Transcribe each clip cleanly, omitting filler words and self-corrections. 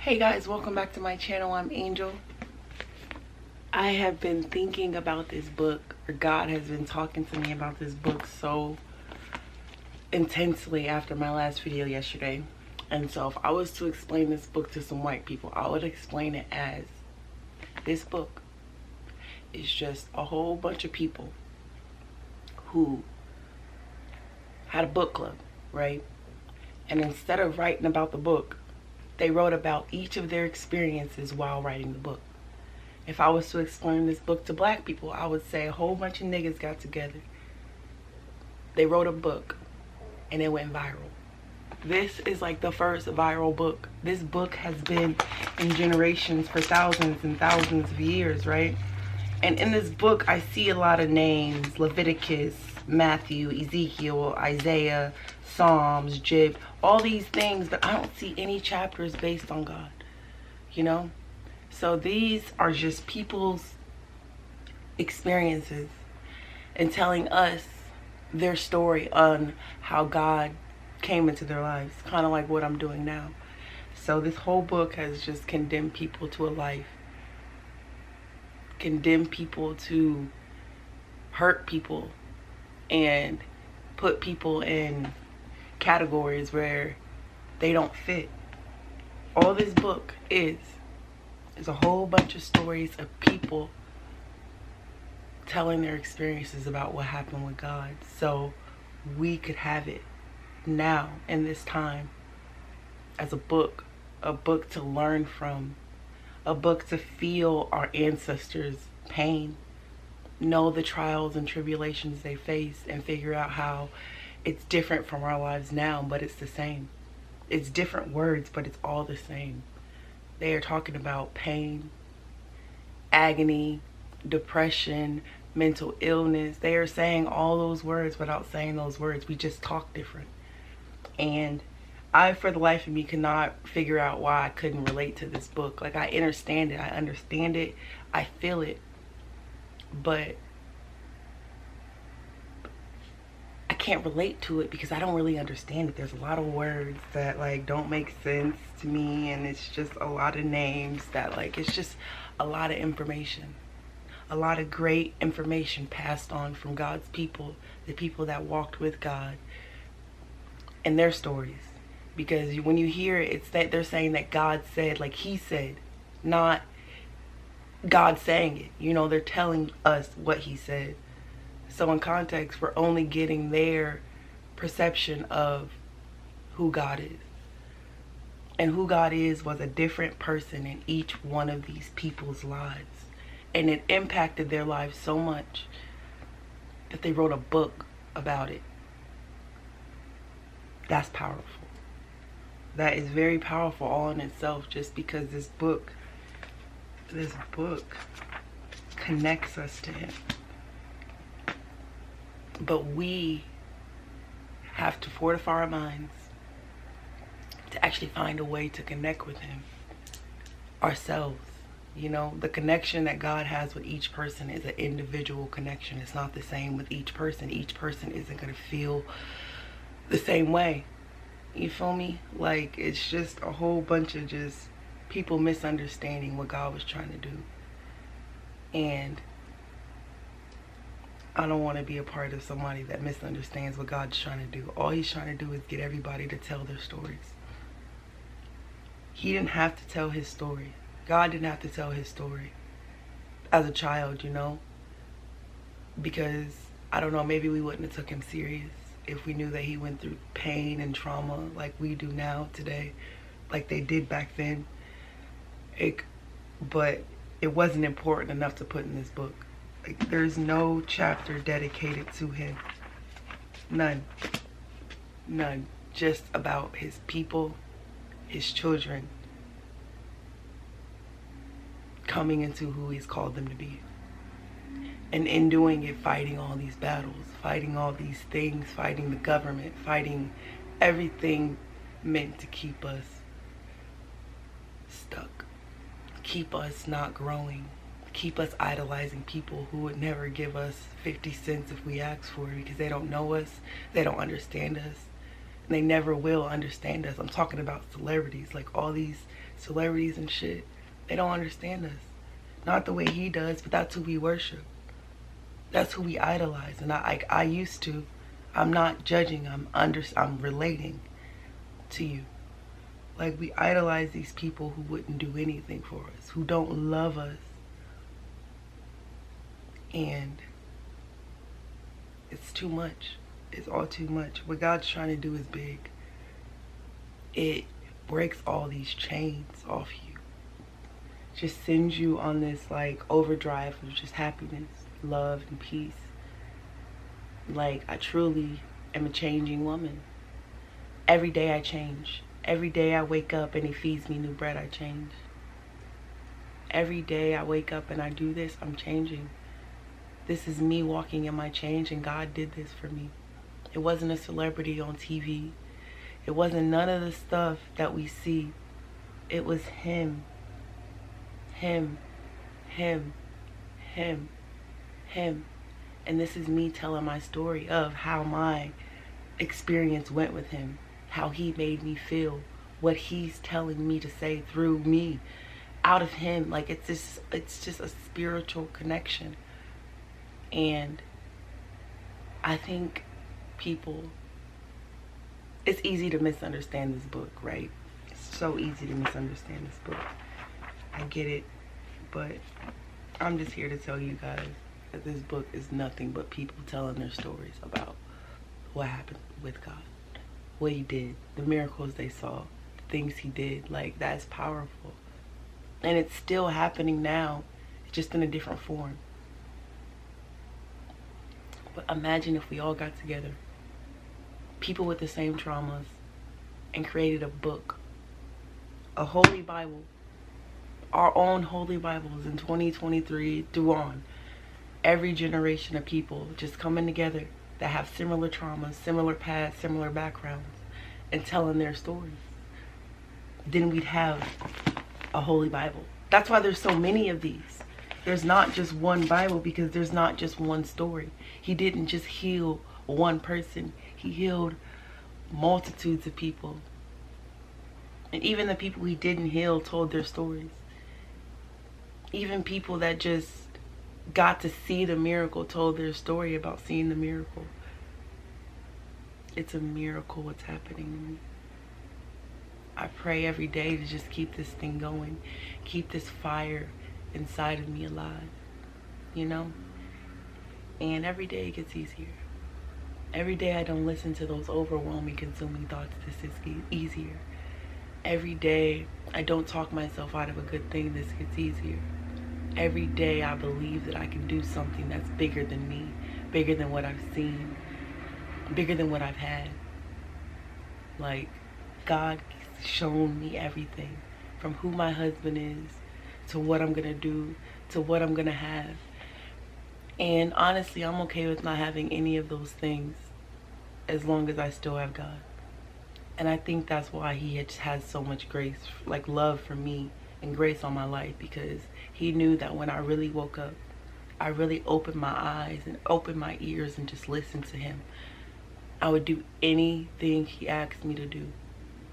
Hey guys, welcome back to my channel. I'm Angel. I have been thinking about this book, or God has been talking to me about this book so intensely after my last video yesterday. And so if I was to explain this book to some white people, I would explain it as this book is just a whole bunch of people who had a book club, right? And instead of writing about the book, they wrote about each of their experiences while writing the book. If I was to explain this book to black people, I would say a whole bunch of niggas got together. They wrote a book and it went viral. This is like the first viral book. This book has been in generations for thousands and thousands of years, right? And in this book, I see a lot of names: Leviticus, Matthew, Ezekiel, Isaiah, Psalms, Job, all these things, but I don't see any chapters based on God, you know? So these are just people's experiences and telling us their story on how God came into their lives, kind of like what I'm doing now. So this whole book has just condemned people to a life, condemned people to hurt people, and put people in categories where they don't fit. All this book is a whole bunch of stories of people telling their experiences about what happened with God, so we could have it now in this time as a book to learn from, a book to feel our ancestors' pain, know the trials and tribulations they face, and figure out how it's different from our lives now, but it's the same. It's different words, but it's all the same. They are talking about pain, agony, depression, mental illness. They are saying all those words without saying those words. We just talk different. And I, for the life of me, could not figure out why I couldn't relate to this book. Like, I understand it. I feel it. But I can't relate to it because I don't really understand it. There's a lot of words that like don't make sense to me, and it's just a lot of names that like, it's just a lot of information. A lot of great information passed on from God's people, the people that walked with God, and their stories. Because when you hear it, it's that they're saying that God said, like he said, not God saying it. You know, they're telling us what he said. So in context, we're only getting their perception of who God is. And who God is was a different person in each one of these people's lives. And it impacted their lives so much that they wrote a book about it. That's powerful. That is very powerful all in itself, just because this book connects us to him. But we have to fortify our minds to actually find a way to connect with him ourselves. You know, the connection that God has with each person is an individual connection. It's not the same with each person. Each person isn't going to feel the same way. You feel me? Like, it's just a whole bunch of just people misunderstanding what God was trying to do. And I don't want to be a part of somebody that misunderstands what God's trying to do. All he's trying to do is get everybody to tell their stories. He didn't have to tell his story. God didn't have to tell his story as a child, you know? Because, I don't know, maybe we wouldn't have took him serious if we knew that he went through pain and trauma like we do now today, like they did back then. But it wasn't important enough to put in this book. Like, there's no chapter dedicated to him. None. None. Just about his people, his children, coming into who he's called them to be. And in doing it, fighting all these battles, fighting all these things, fighting the government, fighting everything meant to keep us stuck, keep us not growing, keep us idolizing people who would never give us 50 cents if we asked for it, because they don't know us, they don't understand us, and they never will understand us. I'm talking about celebrities, like all these celebrities and shit. They don't understand us. Not the way he does, but that's who we worship. That's who we idolize. And I used to. I'm not judging. I'm relating to you. Like, we idolize these people who wouldn't do anything for us, who don't love us. And it's too much. It's all too much. What God's trying to do is big. It breaks all these chains off you. Just sends you on this like overdrive of just happiness, love, and peace. Like, I truly am a changing woman. Every day I change. Every day I wake up and he feeds me new bread, I change. Every day I wake up and I do this, I'm changing. This is me walking in my change, and God did this for me. It wasn't a celebrity on TV. It wasn't none of the stuff that we see. It was him. Him. Him. Him. Him. And this is me telling my story of how my experience went with him. How he made me feel. What he's telling me to say through me. Out of him. Like, it's just a spiritual connection. And I think people, it's easy to misunderstand this book, right? It's so easy to misunderstand this book. I get it, but I'm just here to tell you guys that this book is nothing but people telling their stories about what happened with God, what he did, the miracles they saw, the things he did. Like, that's powerful. And it's still happening now, just in a different form. But imagine if we all got together, people with the same traumas, and created a book, a holy Bible, our own holy Bibles in 2023 through on. Every generation of people just coming together that have similar traumas, similar paths, similar backgrounds, and telling their stories. Then we'd have a holy Bible. That's why there's so many of these. There's not just one Bible, because there's not just one story. He didn't just heal one person. He healed multitudes of people. And even the people he didn't heal told their stories. Even people that just got to see the miracle told their story about seeing the miracle. It's a miracle what's happening to me. I pray every day to just keep this thing going. Keep this fire inside of me alive, you know? And every day it gets easier. Every day I don't listen to those overwhelming, consuming thoughts. This is easier. Every day I don't talk myself out of a good thing. This gets easier. Every day I believe that I can do something that's bigger than me, bigger than what I've seen, bigger than what I've had. Like, God shown me everything, from who my husband is, to what I'm gonna do, to what I'm gonna have. And honestly, I'm okay with not having any of those things as long as I still have God. And I think that's why he has so much grace, like love for me and grace on my life, because he knew that when I really woke up, I really opened my eyes and opened my ears and just listened to him, I would do anything he asked me to do.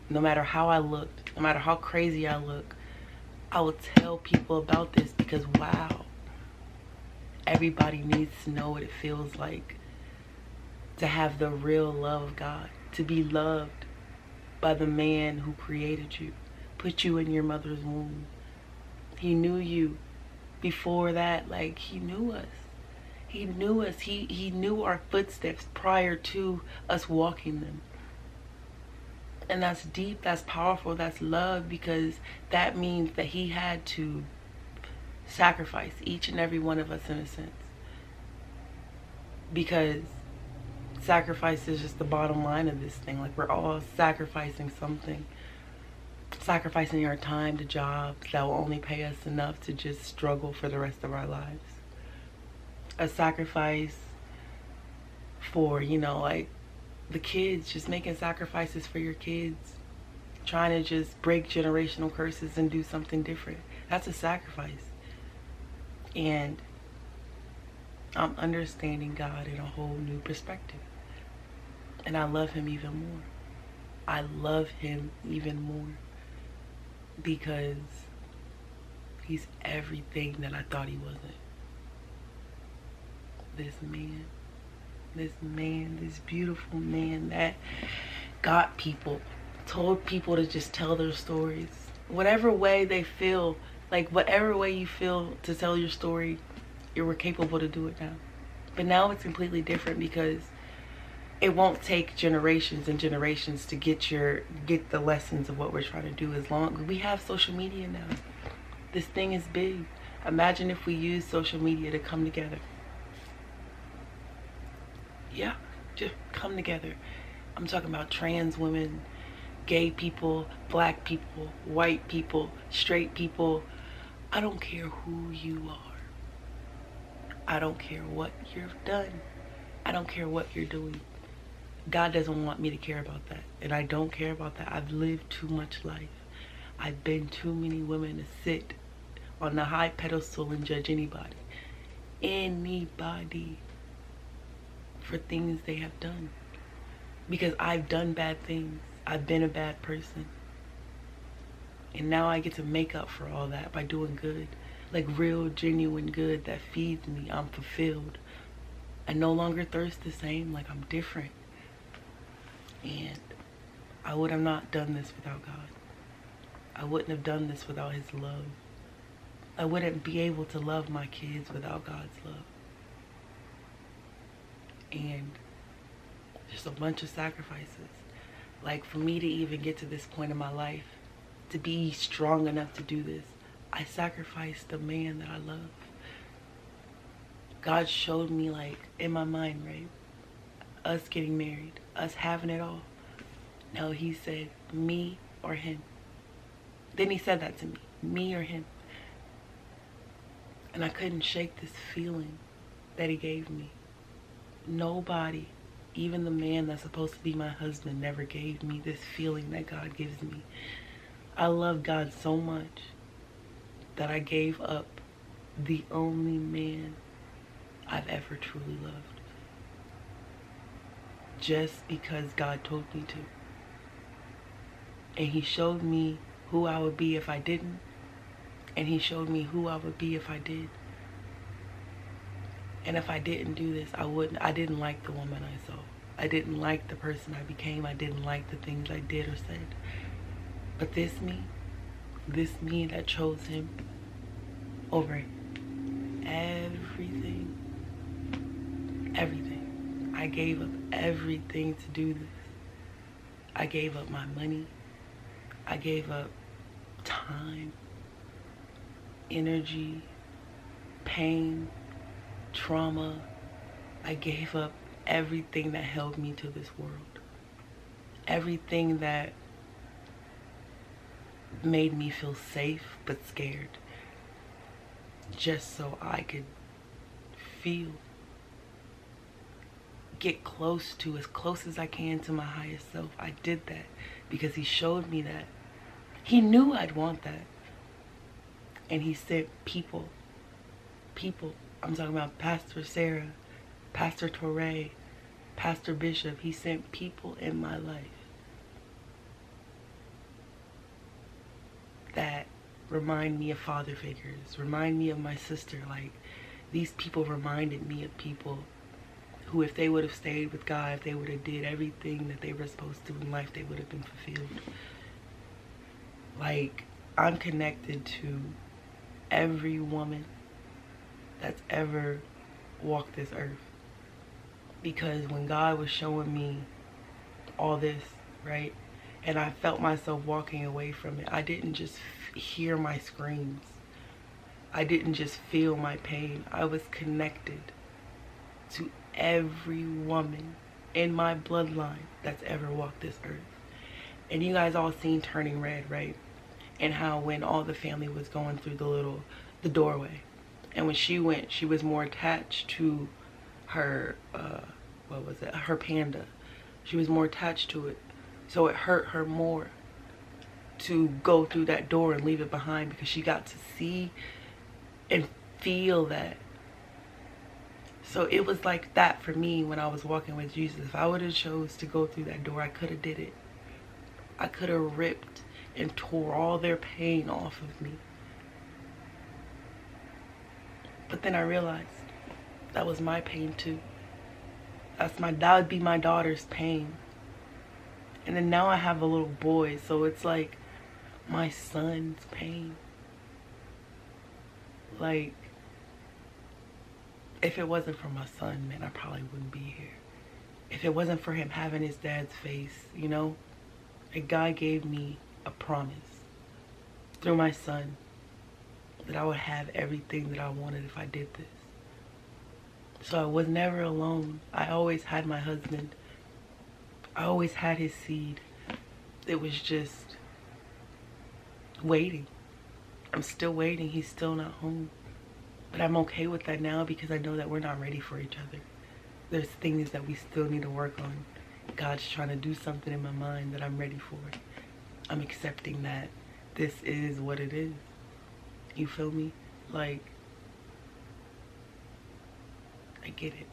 No matter how I looked, no matter how crazy I look, I will tell people about this, because wow, everybody needs to know what it feels like to have the real love of God, to be loved by the man who created you, put you in your mother's womb. He knew you before that. Like, he knew us. He knew us. He knew our footsteps prior to us walking them. And that's deep, that's powerful, that's love, because that means that he had to sacrifice each and every one of us in a sense. Because sacrifice is just the bottom line of this thing. Like, we're all sacrificing something. Sacrificing our time to jobs that will only pay us enough to just struggle for the rest of our lives. A sacrifice for, you know, like, the kids, just making sacrifices for your kids, trying to just break generational curses and do something different. That's a sacrifice. And I'm understanding God in a whole new perspective. And I love him even more. I love him even more. because he's everything that I thought he wasn't. This man, this beautiful man that got people, told people to just tell their stories. Whatever way they feel, like whatever way you feel to tell your story, you were capable to do it now. But now it's completely different because it won't take generations and generations to get the lessons of what we're trying to do. As long we have social media now, this thing is big. Imagine if we use social media to come together. Yeah, just come together. I'm talking about trans women, gay people, black people, white people, straight people. I don't care who you are. I don't care what you've done. I don't care what you're doing. God doesn't want me to care about that. And I don't care about that. I've lived too much life. I've been too many women to sit on the high pedestal and judge anybody. Anybody. For things they have done. Because I've done bad things. I've been a bad person. And now I get to make up for all that by doing good. Like real, genuine good that feeds me. I'm fulfilled. I no longer thirst the same. Like I'm different. And I would have not done this without God. I wouldn't have done this without his love. I wouldn't be able to love my kids without God's love. And just a bunch of sacrifices. Like for me to even get to this point in my life, to be strong enough to do this, I sacrificed the man that I love. God showed me, like in my mind, right? Us getting married, us having it all. No, he said me or him. Then he said that to me or him. And I couldn't shake this feeling that he gave me. Nobody, even the man that's supposed to be my husband, never gave me this feeling that God gives me. I love God so much that I gave up the only man I've ever truly loved. Just because God told me to. And he showed me who I would be if I didn't. And he showed me who I would be if I did. And if I didn't do this, I didn't like the woman I saw. I didn't like the person I became. I didn't like the things I did or said. But this me that chose him over everything. I gave up everything to do this. I gave up my money. I gave up time, energy, pain, trauma. I gave up everything that held me to this world. Everything that made me feel safe but scared. Just so I could feel, get close to, as close as I can to my highest self. I did that because he showed me that. He knew I'd want that. And he sent people. I'm talking about Pastor Sarah, Pastor Torre, Pastor Bishop. He sent people in my life that remind me of father figures, remind me of my sister. Like, these people reminded me of people who, if they would have stayed with God, if they would have did everything that they were supposed to in life, they would have been fulfilled. Like, I'm connected to every woman that's ever walked this earth. Because when God was showing me all this, right, and I felt myself walking away from it, I didn't just hear my screams. I didn't just feel my pain. I was connected to every woman in my bloodline that's ever walked this earth. And you guys all seen Turning Red, right? And how when all the family was going through the doorway, and when she went, she was more attached to her, her panda. She was more attached to it. So it hurt her more to go through that door and leave it behind, because she got to see and feel that. So it was like that for me when I was walking with Jesus. If I would have chose to go through that door, I could have did it. I could have ripped and tore all their pain off of me. But then I realized that was my pain too. That would be my daughter's pain. And then now I have a little boy, so it's like my son's pain. Like, if it wasn't for my son, man, I probably wouldn't be here. If it wasn't for him having his dad's face, you know, like God gave me a promise through my son that I would have everything that I wanted if I did this. So I was never alone. I always had my husband. I always had his seed. It was just waiting. I'm still waiting. He's still not home. But I'm okay with that now because I know that we're not ready for each other. There's things that we still need to work on. God's trying to do something in my mind that I'm ready for. I'm accepting that this is what it is. You feel me? Like, I get it.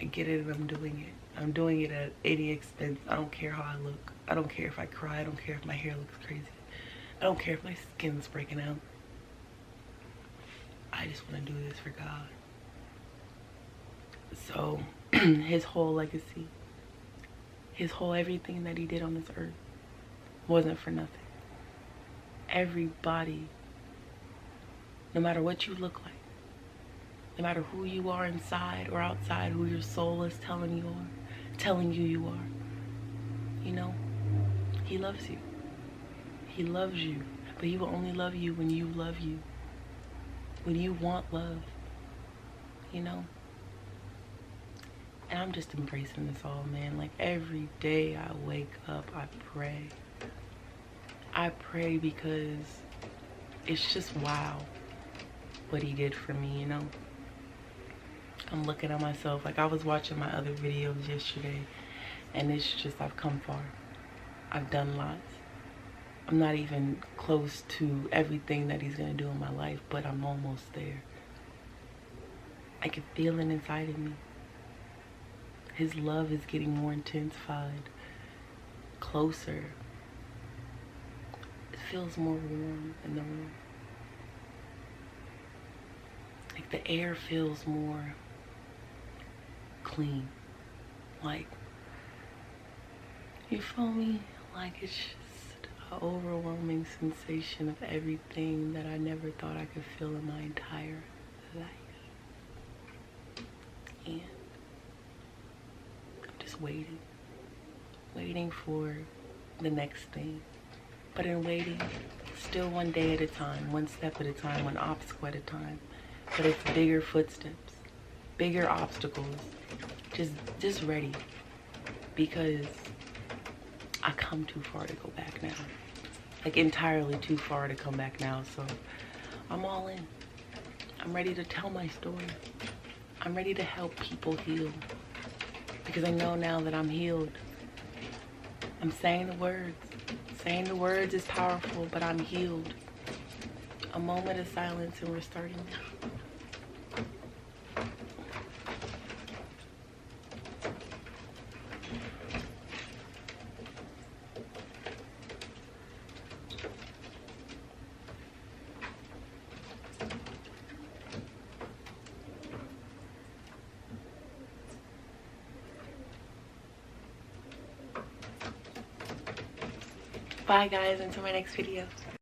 I get it and I'm doing it. I'm doing it at any expense. I don't care how I look. I don't care if I cry. I don't care if my hair looks crazy. I don't care if my skin's breaking out. I just want to do this for God. So, his whole legacy, his whole everything that he did on this earth wasn't for nothing. Everybody, no matter what you look like, no matter who you are inside or outside, who your soul is telling you you are, you know, he loves you. He loves you, but he will only love you when you love you. When you want love, you know? And I'm just embracing this all, man. Like, every day I wake up, I pray. I pray because it's just wow what he did for me, you know? I'm looking at myself. Like, I was watching my other videos yesterday, and it's just, I've come far. I've done lots. I'm not even close to everything that he's gonna do in my life, but I'm almost there. I can feel it inside of me. His love is getting more intensified, closer. It feels more warm in the room. Like, the air feels more clean. Like, you feel me? Like, it's just an overwhelming sensation of everything that I never thought I could feel in my entire life. And I'm just waiting for the next thing. But in waiting, still one day at a time, one step at a time, one obstacle at a time. But it's bigger footsteps, bigger obstacles, just ready. Because I come too far to go back now. Like, entirely too far to come back now. So I'm all in. I'm ready to tell my story. I'm ready to help people heal. Because I know now that I'm healed. I'm saying the words. Saying the words is powerful, but I'm healed. A moment of silence and we're starting now. Bye guys, until my next video.